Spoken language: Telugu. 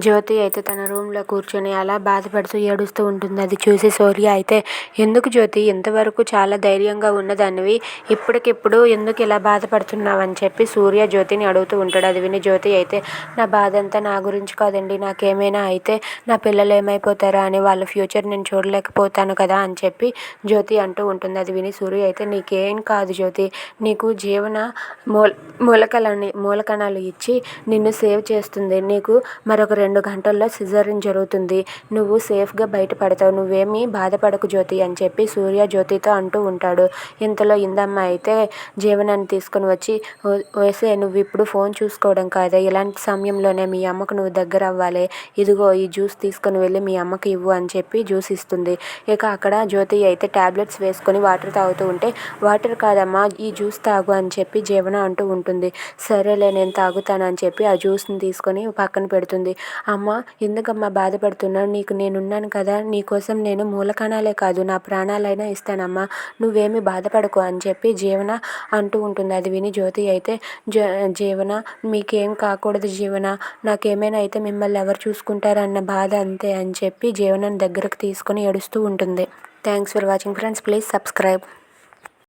జ్యోతి అయితే తన రూమ్లో కూర్చొని అలా బాధపడుతూ ఏడుస్తూ ఉంటుంది. అది చూసి శౌర్య అయితే, ఎందుకు జ్యోతి, ఇంతవరకు చాలా ధైర్యంగా ఉన్నదానివి ఇప్పటికిప్పుడు ఎందుకు ఇలా బాధపడుతున్నావని చెప్పి సూర్య జ్యోతిని అడుగుతూ ఉంటాడు. అది విని జ్యోతి అయితే, నా బాధ అంతా నా గురించి కాదండి, నాకేమైనా అయితే నా పిల్లలు ఏమైపోతారా అని వాళ్ళ ఫ్యూచర్ నేను చూడలేకపోతాను కదా అని చెప్పి జ్యోతి అంటూ ఉంటుంది. అది విని సూర్య అయితే, నీకేం కాదు జ్యోతి, నీకు జీవన మూలకణాలు ఇచ్చి నిన్ను సేవ్ చేస్తుంది. నీకు మరొక 2 గంటల్లో సిజేరియన్ జరుగుతుంది. నువ్వు సేఫ్గా బయటపడతావు. నువ్వేమీ బాధపడకు జ్యోతి అని చెప్పి సూర్య జ్యోతితో అంటూ ఉంటాడు. ఇంతలో ఇందమ్మ అయితే జీవనాన్ని తీసుకొని వచ్చి, వేసే నువ్వు ఇప్పుడు ఫోన్ చూసుకోవడం కాదా, ఇలాంటి సమయంలోనే మీ అమ్మకు నువ్వు దగ్గర అవ్వాలి. ఇదిగో ఈ జ్యూస్ తీసుకొని వెళ్ళి మీ అమ్మకి ఇవ్వు అని చెప్పి జ్యూస్ ఇస్తుంది. ఇక అక్కడ జ్యోతి అయితే టాబ్లెట్స్ వేసుకొని వాటర్ తాగుతూ ఉంటే, వాటర్ కాదమ్మా ఈ జ్యూస్ తాగు అని చెప్పి జీవన అంటూ ఉంటుంది. సరేలే నేను తాగుతాను అని చెప్పి ఆ జ్యూస్ని తీసుకొని పక్కన పెడుతుంది. అమ్మ, ఎందుకమ్మా బాధపడుతున్నావు, నీకు నేనున్నాను కదా, నీకోసం నేను మూలకణాలే కాదు నా ప్రాణాలైనా ఇస్తానమ్మా, నువ్వేమీ బాధపడకు అని చెప్పి జీవన అంటూ ఉంటుంది. అది విని జ్యోతి అయితే, జీవన మీకేం కాకూడదు జీవన, నాకేమైనా అయితే మిమ్మల్ని ఎవరు చూసుకుంటారన్న బాధ అంతే అని చెప్పి జీవనని దగ్గరకు తీసుకొని ఏడుస్తూ ఉంటుంది. Thanks for watching friends, please subscribe.